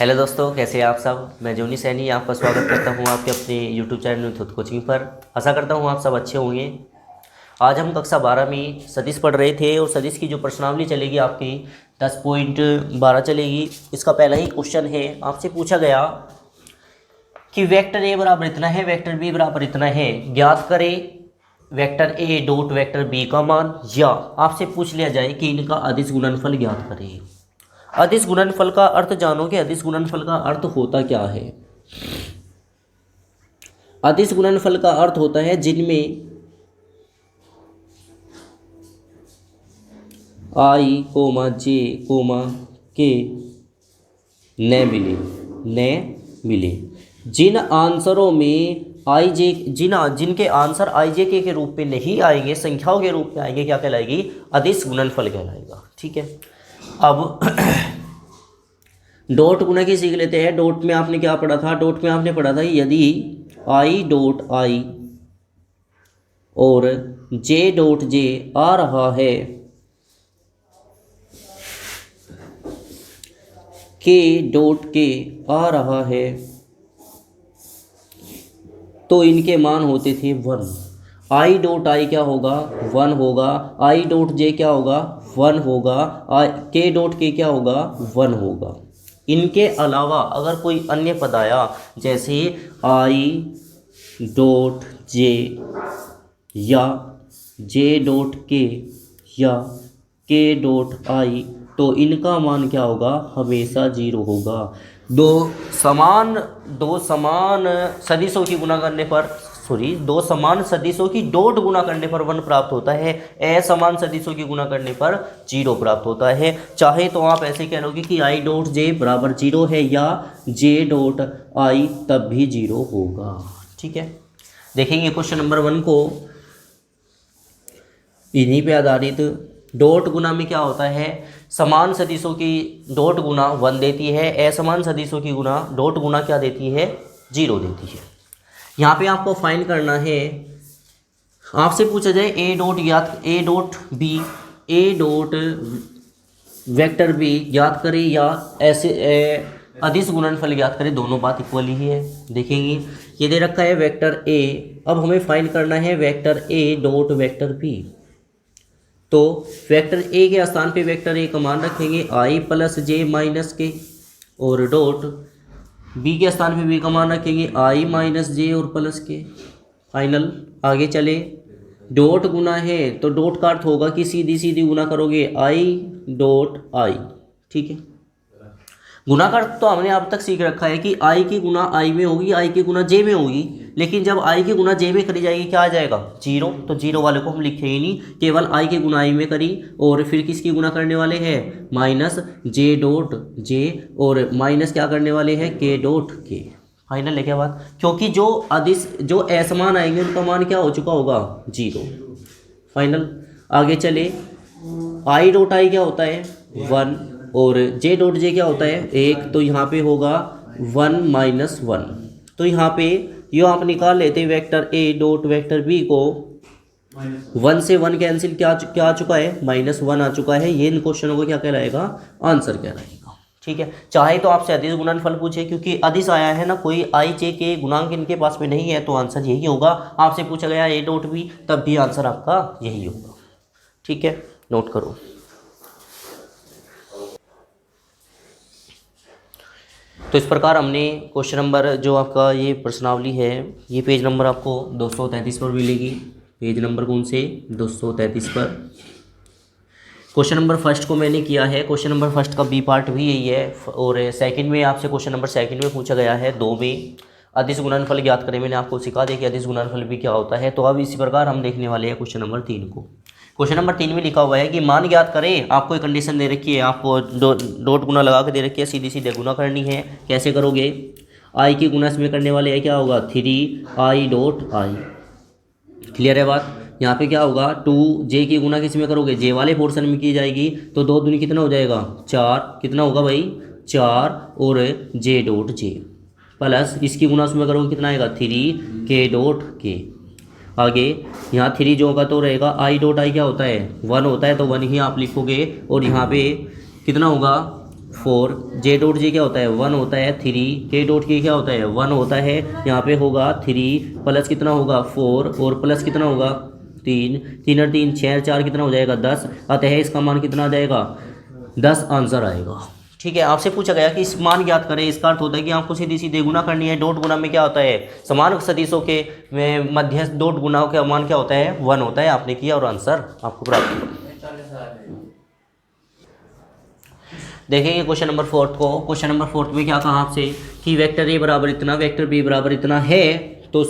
Hello दोस्तों, कैसे हैं आप सब। मैं जोनी सैनी आपका स्वागत करता हूं आपके अपने यूट्यूब चैनल खुद कोचिंग पर। आशा करता हूं आप सब अच्छे होंगे। आज हम कक्षा 12 में सदिश पढ़ रहे थे और सदिश की जो प्रश्नावली चलेगी आपकी 10.12 चलेगी। इसका पहला ही क्वेश्चन है, आपसे पूछा गया कि वेक्टर ए बराबर इतना है, वेक्टर बी बराबर इतना है, ज्ञात करें vector A dot vector B का मान, या आपसे पूछ लिया जाए कि इनका अदिश गुणनफल ज्ञात करें। अदिश गुणनफल का अर्थ जानो कि अदिश गुणनफल का अर्थ होता क्या है। अदिश गुणनफल का अर्थ होता है जिनमें आई कोमा जे कोमा के न मिले जिन आंसरों में आई जे जिनके आंसर आई जे के रूप में नहीं आएंगे, संख्याओं के रूप में आएंगे, क्या कहलाएगी? अदिश गुणनफल कहलाएगा। ठीक है। अब डॉट गुणा की सीख लेते हैं। डॉट में आपने क्या पढ़ा था? डॉट में आपने पढ़ा था यदि आई डॉट आई और जे डॉट जे आ रहा है, के डॉट के आ रहा है, तो इनके मान होते थे 1। आई डॉट आई क्या होगा? 1 होगा। आई डॉट जे क्या होगा? 1 होगा। के डॉट के क्या होगा? 1 होगा। इनके अलावा अगर कोई अन्य पद आया, जैसे आई डॉट जे या जे डॉट के या के डॉट आई, तो इनका मान क्या होगा? हमेशा 0 होगा। दो समान सदिशों की गुणा करने पर दो समान सदिशों की डॉट गुणा करने पर 1 प्राप्त होता है। असमान सदिशों की गुणा करने पर 0 प्राप्त होता है। चाहे तो आप ऐसे कह लोगे कि आई डॉट जे बराबर 0 है, या जे डॉट आई तब भी 0 होगा। ठीक है। देखेंगे क्वेश्चन नंबर 1 को। इन्हीं पे आधारित डॉट गुणा में क्या होता है? समान सदिशों की डॉट गुणा 1 देती है, असमान सदिशों की गुणा डॉट गुणा क्या देती है? 0 देती है। यहाँ पे आपको फाइंड करना है। आपसे पूछा जाए ए डॉट वेक्टर बी ज्ञात करें या ऐसे अदिश गुणनफल ज्ञात करें, दोनों बात इक्वल ही है। देखेंगे ये दे रखा है वेक्टर ए, अब हमें फाइंड करना है vector A dot vector B. तो वेक्टर ए के स्थान पे वेक्टर ए का मान रखेंगे आई प्लस जे माइनस के, और डॉट बी के स्थान पे बी का मान रखेंगे आई माइनस जे और प्लस के। फाइनल आगे चले। डॉट गुना है तो डॉट का अर्थ होगा कि सीधी सीधी गुना करोगे आई डॉट आई। ठीक है। गुना का अर्थ तो हमने अब तक सीख रखा है कि आई की गुना आई में होगी, आई की गुना जे में होगी, लेकिन जब आई की गुना जे में करी जाएगी क्या आ जाएगा? 0। तो 0 वाले को हम लिखे ही नहीं, केवल आई की गुना आई में करी, और फिर किसकी गुना करने वाले हैं? माइनस जे डॉट जे, और माइनस क्या करने वाले हैं? के डॉट के। फाइनल है क्या बात? क्योंकि जो असमान आएंगे उनका मान क्या हो चुका होगा? 0। फाइनल आगे चले। आई डॉट आई क्या होता है? 1, और जे डॉट जे क्या होता है? 1। तो यहाँ पे होगा 1 माइनस 1। तो यहाँ पे यो आप निकाल लेते हैं vector A dot vector B को। 1 से 1 कैंसिल, क्या आ चुका है? -1 आ चुका है। ये इन क्वेश्चनों को क्या कहलाएगा? आंसर कहलाएगा। ठीक है। चाहे तो आपसे अदिश गुणनफल पूछे, क्योंकि अदिश आया है ना, कोई आई जे के गुणांक इनके पास में नहीं है, तो आंसर यही होगा। आपसे पूछा गया ए डॉट बी, तब भी आंसर आपका यही होगा। ठीक है, नोट करो। तो इस प्रकार हमने क्वेश्चन नंबर जो आपका ये प्रश्नावली है, ये पेज नंबर आपको 233 पर मिलेगी। पेज नंबर कौन से? 233 पर। क्वेश्चन नंबर फर्स्ट को मैंने किया है। क्वेश्चन नंबर फर्स्ट का बी पार्ट भी यही है, और सेकंड में आपसे क्वेश्चन नंबर सेकंड में पूछा गया है 2 में अदिश गुणनफल ज्ञात करें। मैंने आपको सिखा दिया कि अदिश गुणनफल भी क्या होता है। तो अब इसी प्रकार हम देखने वाले हैं क्वेश्चन नंबर 3 को। क्वेश्चन नंबर 3 में लिखा हुआ है कि मान ज्ञात करें। आपको एक कंडीशन दे रखी है, आपको डॉट गुना लगा के दे रखी है, सीधी सीधे गुना करनी है। कैसे करोगे? आई की गुना इसमें करने वाले हैं, क्या होगा? 3 आई डॉट आई। क्लियर है बात? यहाँ पे क्या होगा? 2 जे की गुना किस में करोगे? जे वाले पोर्शन में की जाएगी। तो 2 दूनी कितना हो जाएगा? 4। कितना होगा भाई? 4, और जे डॉट जे प्लस इसकी गुना उसमें करोगे, कितना आएगा? 3 के डॉट के। आगे यहाँ 3 जो होगा तो रहेगा आई डॉट आई क्या होता है? 1 होता है, तो 1 ही आप लिखोगे। और यहाँ पे कितना होगा? 4, जे डॉट जे क्या होता है 1 होता है, 3 के डॉट के क्या होता है 1 होता है, यहाँ पे होगा 3 प्लस कितना होगा 4 और प्लस कितना होगा 3, 3 और 3 6 और 4 कितना हो जाएगा 10, अतः इसका मान कितना आ जाएगा 10 आंसर आएगा। ठीक है, आपसे पूछा गया कि इस मान ज्ञात करें, इसका अर्थ होता है कि आपको सीधी सीधे गुना करनी है। डॉट गुना में क्या होता है, समान सदिशों के में मध्य डॉट गुना का मान क्या होता है 1 होता है। आपने किया और आंसर आपको प्राप्त हुआ। देखेंगे क्वेश्चन नंबर 4 को। क्वेश्चन नंबर 4 में क्या कहा आपसे कि वेक्टर ए बराबर इतना, वेक्टर बी बराबर इतना है, तो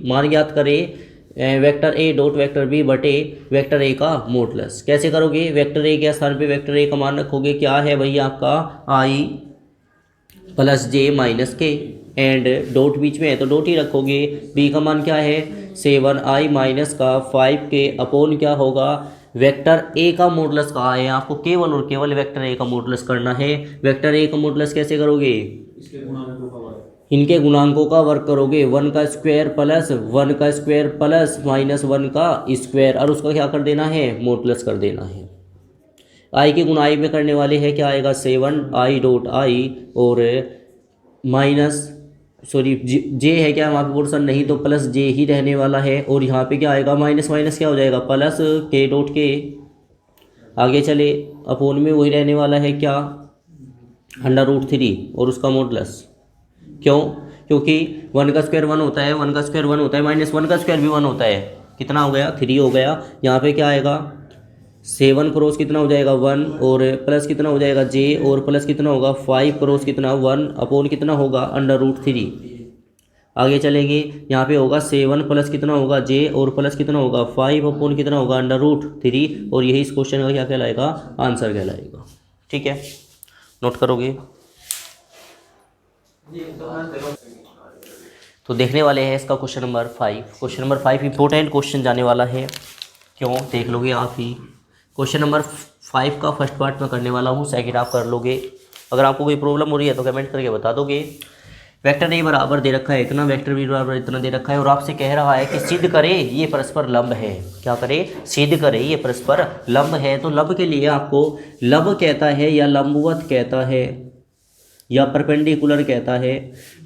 मान ज्ञात करें vector A dot vector B बटे वेक्टर ए का मॉडुलस। कैसे करोगे, वेक्टर ए के स्थान पे वेक्टर ए का मान रखोगे, क्या है भाई आपका आई प्लस जे माइनस के, एंड डॉट बीच में है तो डॉट ही रखोगे। बी का मान क्या है 7i माइनस का 5k अपॉन क्या होगा वेक्टर ए का मॉडुलस कहा है आपको, केवल और केवल वेक्टर ए का मॉडुलस करना है। वेक्टर ए का मॉडुलस कैसे करोगे, इनके गुणांकों का वर्ग करोगे, 1 का स्क्वायर प्लस 1 का स्क्वायर प्लस माइनस 1 का स्क्वायर, और उसका क्या कर देना है मॉडुलस कर देना है। आई के गुणा आई में करने वाले हैं, क्या आएगा 7i डॉट आई और माइनस जे है क्या वहाँ पे पोर्सन नहीं तो प्लस जे ही रहने वाला है, और यहाँ पे क्या आएगा माइनस माइनस क्या हो जाएगा प्लस के डॉट के, आगे चले अपोन में वही रहने वाला है क्या √3 और उसका मॉडुलस। क्यों, क्योंकि 1 का स्क्वायर 1 होता है, 1 का स्क्वायर 1 होता है, माइनस 1 का स्क्वायर भी 1 होता है, कितना हो गया 3 हो गया। यहाँ पे क्या आएगा 7 क्रॉस कितना हो जाएगा 1 और प्लस कितना हो जाएगा जे और प्लस कितना होगा 5 क्रॉस कितना 1 अपॉन कितना होगा √3। आगे चलेंगे, यहाँ पे होगा 7 प्लस कितना होगा जे और प्लस कितना होगा 5 अपॉन कितना होगा √3, और यही इस क्वेश्चन का क्या कहलाएगा आंसर कहलाएगा। ठीक है, नोट करोगे। तो देखने वाले हैं इसका question number 5। Question number 5 important question जाने वाला है, क्यों देख लोगे आप ही। क्वेश्चन नंबर 5 का फर्स्ट पार्ट में करने वाला हूँ, सेकंड आप कर लोगे। अगर आपको कोई प्रॉब्लम हो रही है तो कमेंट करके बता दोगे। वेक्टर ए बराबर दे रखा है इतना, वेक्टर बी बराबर इतना दे रखा है, और आपसे कह रहा है कि सिद्ध करे ये परस्पर लंब है। क्या करे, सिद्ध करे ये परस्पर लंब है। तो लंब के लिए आपको लंब कहता है या लंबवत कहता है या परपेंडिकुलर कहता है।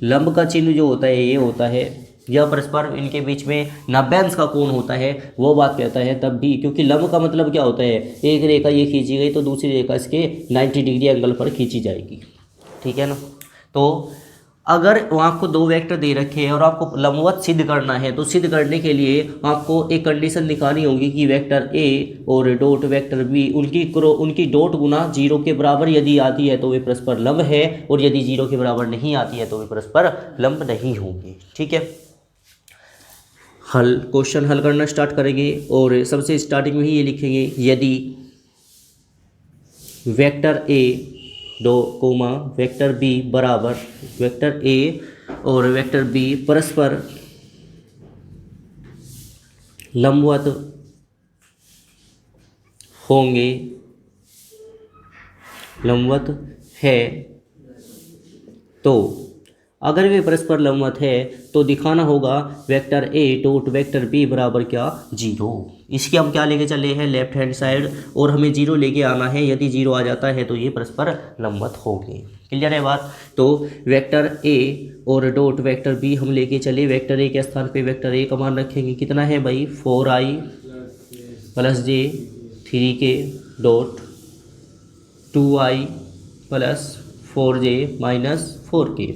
लंब का चिन्ह जो होता है ये होता है, या परस्पर इनके बीच में 90 अंश का कोण होता है, वो बात कहता है तब भी, क्योंकि लंब का मतलब क्या होता है एक रेखा ये खींची गई तो दूसरी रेखा इसके 90 डिग्री एंगल पर खींची जाएगी। ठीक है ना। तो अगर आपको 2 वेक्टर दे रखे हैं और आपको लंबवत सिद्ध करना है, तो सिद्ध करने के लिए आपको एक कंडीशन दिखानी होगी कि वेक्टर ए और डॉट वेक्टर बी उनकी डॉट गुना 0 के बराबर यदि आती है तो वे परस्पर लंब है, और यदि 0 के बराबर नहीं आती है तो वे परस्पर लंब नहीं होंगे। ठीक है, क्वेश्चन हल करना स्टार्ट करेंगे, और सबसे स्टार्टिंग में ही ये लिखेंगे यदि वेक्टर ए वेक्टर बी बराबर वेक्टर ए और वेक्टर बी परस्पर लंबवत होंगे, लंबवत है, तो अगर वे परस्पर लंबवत है तो दिखाना होगा vector A dot vector B बराबर क्या 0। इसकी हम क्या लेके चले हैं लेफ्ट हैंड साइड, और हमें 0 लेके आना है। यदि 0 आ जाता है तो ये परस्पर लंबवत होंगे। क्लियर है बात। तो वेक्टर ए और डॉट वेक्टर बी हम लेके चले, वेक्टर ए के स्थान पे वेक्टर ए का मान रखेंगे, कितना है भाई 4i प्लस जे 3k dot 2i plus 4j minus 4k।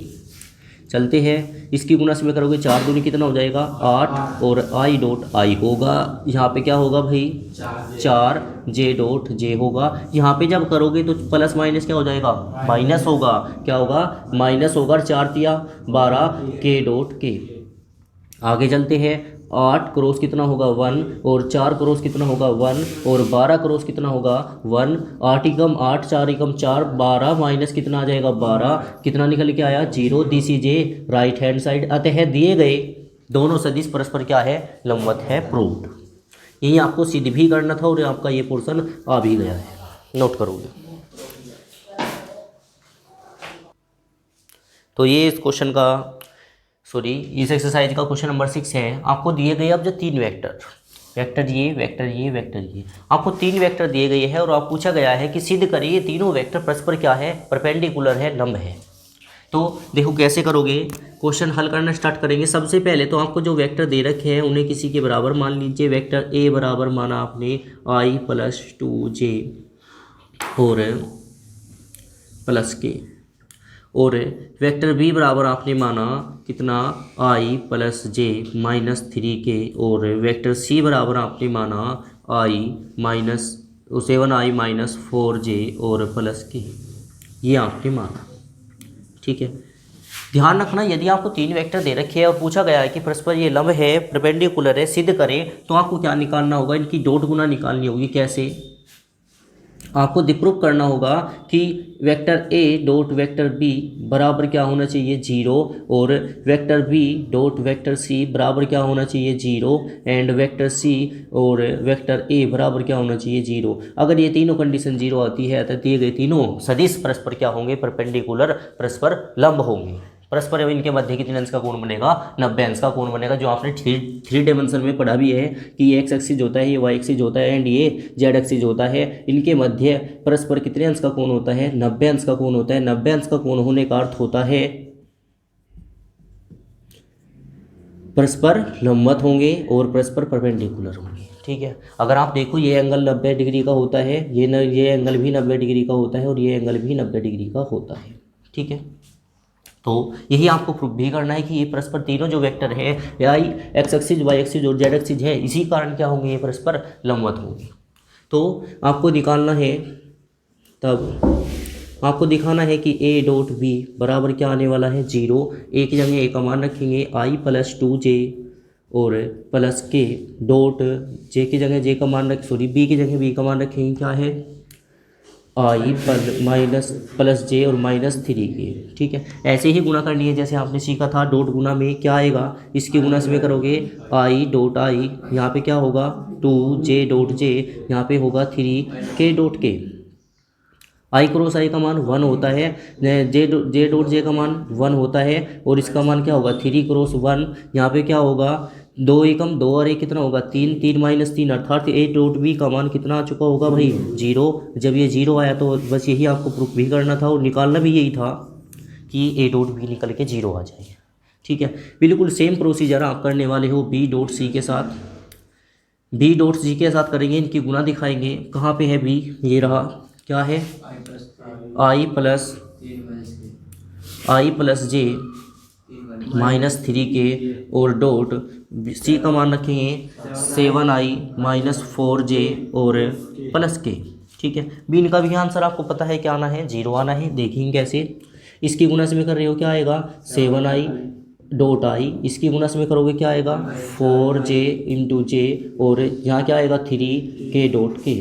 चलते हैं, इसकी गुना से में करोगे 4 दूनी कितना हो जाएगा 8, और i डॉट आई होगा, यहाँ पे क्या होगा भाई 4 j डॉट जे होगा। यहाँ पे जब करोगे तो प्लस माइनस क्या हो जाएगा माइनस होगा, क्या होगा माइनस होगा, 4 तिया 12 k डॉट के। आगे चलते हैं, 8 क्रॉस कितना होगा 1, और 4 क्रॉस कितना होगा 1, और 12 क्रॉस कितना होगा 1, 8 एकम 8 4 एकम 4 12 माइनस कितना आ जाएगा 12, कितना निकल के आया 0। This is a right hand side. अतः दिए गए दोनों सदिश परस्पर क्या है लंबवत है, प्रूव्ड। यही आपको सिद्ध भी करना था, और आपका ये पोर्शन आ भी गया है, नोट करोगे। तो ये इस क्वेश्चन का इस एक्सरसाइज का क्वेश्चन नंबर 6 है। आपको दिए गए अब जो 3 वेक्टर, वेक्टर ये, वेक्टर ये, वेक्टर ये। आपको 3 वेक्टर दिए गए हैं और आप पूछा गया है कि सिद्ध करिए ये तीनों वेक्टर परस्पर क्या है, परपेंडिकुलर है, लंब है। तो देखो कैसे करोगे, क्वेश्चन हल करना स्टार्ट करेंगे। सबसे पहले तो आपको जो वेक्टर दे रखे हैं उन्हें किसी के बराबर मान लीजिए। वेक्टर ए बराबर माना आपने i + 2j और +k, और वेक्टर बी बराबर आपने माना कितना, i + j - 3k, और वेक्टर सी बराबर आपने माना i - 7i - 4j और +k, ये आपने माना। ठीक है, ध्यान रखना यदि आपको 3 वेक्टर दे रखे हैं और पूछा गया है कि परस्पर ये लंब है, परपेंडिकुलर है, सिद्ध करें, तो आपको क्या निकालना होगा, इनकी डॉट गुना निकालनी होगी। कैसे, आपको प्रूफ करना होगा कि vector A dot vector B बराबर क्या होना चाहिए, 0, और vector B dot vector C बराबर क्या होना चाहिए, 0, एंड वेक्टर सी और वेक्टर ए बराबर क्या होना चाहिए, 0। अगर ये तीनों कंडीशन 0 आती है तो दिए गए तीनों सदिश परस्पर क्या होंगे, परपेंडिकुलर, परस्पर लंब होंगे। परस्पर इनके मध्य कितने अंश का कोण बनेगा, 90 अंश का कोण बनेगा, जो आपने थ्री डायमेंशन में पढ़ा भी है कि ये एक्स एक्सिस होता है, ये वाई एक्सिस होता है, एंड ये जेड एक्सिस होता है। इनके मध्य परस्पर कितने अंश का कोण होता है, 90 अंश का कोण होता है। 90 अंश का कोण होने का अर्थ होता है परस्पर लंबवत होंगे और परस्पर परपेंडिकुलर होंगे। ठीक है, अगर आप देखो ये एंगल 90 डिग्री का होता है, ये एंगल भी 90 डिग्री का होता है, और ये एंगल भी 90 डिग्री का होता है। ठीक है, तो यही आपको प्रूफ भी करना है कि ये परस्पर तीनों जो वेक्टर है, या एक्स एक्सिस, वाई एक्सिस और जेड एक्सिस है, इसी कारण क्या होंगे, ये परस्पर लंबवत होंगे। तो आपको निकालना है, तब आपको दिखाना है कि a डॉट b बराबर क्या आने वाला है, 0। a की जगह a का मान रखेंगे i + 2j और +k, डॉट j की जगह j का मान रख, सॉरी b की जगह b का मान रखेंगे, क्या है, i + j और -3k। ठीक है, ऐसे ही गुणा करनी है जैसे आपने सीखा था। डॉट गुना में क्या आएगा, इसके गुना से में करोगे i डॉट i, यहाँ पे क्या होगा 2j डॉट j, यहाँ पे होगा 3k dot k। i cross i का मान 1 होता है, j डॉट j का मान 1 होता है, और इसका मान क्या होगा 3 क्रॉस 1। यहाँ पे क्या होगा 2 एकम 2 और 1 कितना होगा 3, 3 - 3 अर्थात a डॉट b का मान कितना आ चुका होगा भाई, 0। जब ये 0 आया तो बस यही आपको प्रूफ भी करना था और निकालना भी यही था कि a डॉट b निकल के 0 आ जाए। ठीक है, बिल्कुल सेम प्रोसीजर आप करने वाले हो b डॉट c के साथ। b डॉट c के साथ करेंगे, इनकी गुना दिखाएंगे। कहाँ पे है b, ये रहा, क्या है i + j -3k, और डॉट c का मान रखेंगे 7i - 4j और +k। ठीक है, b इनका भी आंसर आपको पता है क्या आना है, 0 आना है। देखेंगे कैसे, इसकी गुना से में कर रहे हो, क्या आएगा 7i डॉट i, इसकी गुना से में करोगे क्या आएगा 4j × j, और यहाँ क्या आएगा 3k डॉट k।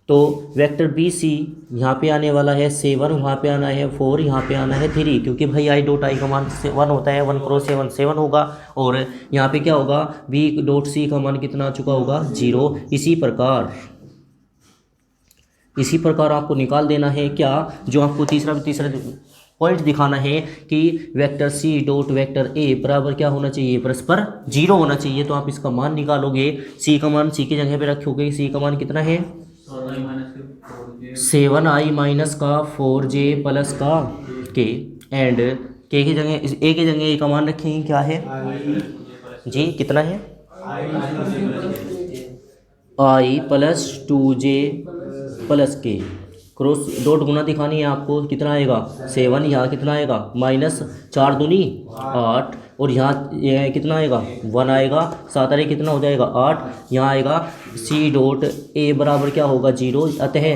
तो वेक्टर बी सी यहाँ पे आने वाला है 7, वहाँ पे आना है 4, यहाँ पे आना है 3, क्योंकि भाई i डॉट i का मान 1 होता है, 1 क्रॉस 7 7 होगा, और यहाँ पे क्या होगा b डॉट सी का मान कितना आ चुका होगा, 0। इसी प्रकार आपको निकाल देना है क्या, जो आपको तीसरा पॉइंट दिखाना है कि vector C dot vector A बराबर क्या होना चाहिए, परस्पर 0 होना चाहिए। तो आप इसका मान निकालोगे, सी का मान सी की जगह पे रखोगे, सी का मान कितना है 7i - का 4j + का k, एंड k की जगह a की जगह a का मान रखेंगे, क्या है जी, कितना है i + 2j + k। Cross dot गुना दिखानी है आपको, कितना आएगा 7, यहाँ कितना आएगा -4 दूनी 8, और यहाँ कितना आएगा 1 आएगा, 7 अरे कितना हो जाएगा 8, यहाँ आएगा c डॉट a बराबर क्या होगा 0। अतः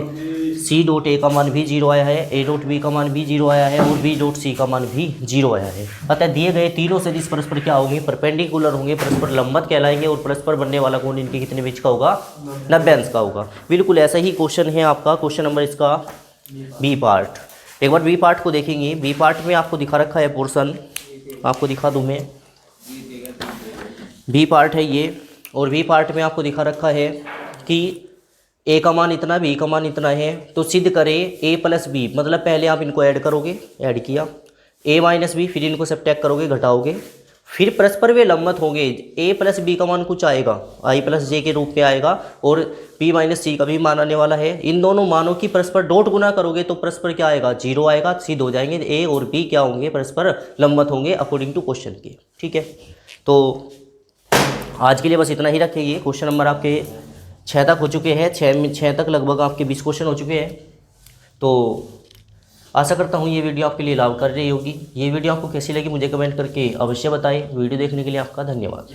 c डॉट a का मान भी 0 आया है, a डॉट b का मान भी 0 आया है, और b डॉट c का मान भी 0 आया है। अतः दिए गए तीनों सदिश परस्पर क्या होंगे, परपेंडिकुलर होंगे, परस्पर लंबवत कहलाएंगे, और परस्पर बनने वाला कोण इनके कितने बीच का होगा, 90 अंश का होगा। बिल्कुल ऐसा ही क्वेश्चन है आपका, क्वेश्चन नंबर इसका बी पार्ट। एक बार बी पार्ट को देखेंगे। बी पार्ट में आपको दिखा रखा है पोर्शन, आपको दिखा दूँ मैं, बी पार्ट है ये, और बी पार्ट में आपको दिखा रखा है कि ए का मान इतना, बी का मान इतना है, तो सिद्ध करें a + b, मतलब पहले आप इनको ऐड करोगे, ऐड किया a - b, फिर इनको सब्ट्रैक्ट करोगे, घटाओगे, फिर परस्पर वे लंबवत होंगे। ए प्लस बी का मान कुछ आएगा, आई प्लस जे के रूप में आएगा, और बी माइनस सी का भी मान आने वाला है। इन दोनों मानों की परस्पर डॉट गुना करोगे तो परस्पर क्या आएगा, 0 आएगा, सिद्ध हो जाएंगे। ए और बी क्या होंगे, परस्पर लंबवत होंगे अकॉर्डिंग टू क्वेश्चन के। ठीक है, तो आज के लिए बस इतना ही रखेंगे। क्वेश्चन नंबर आपके 6 तक हो चुके हैं, 6 तक लगभग आपके 20 क्वेश्चन हो चुके हैं। तो आशा करता हूँ ये वीडियो आपके लिए लाभ कर रही होगी। ये वीडियो आपको कैसी लगी मुझे कमेंट करके अवश्य बताएं। वीडियो देखने के लिए आपका धन्यवाद।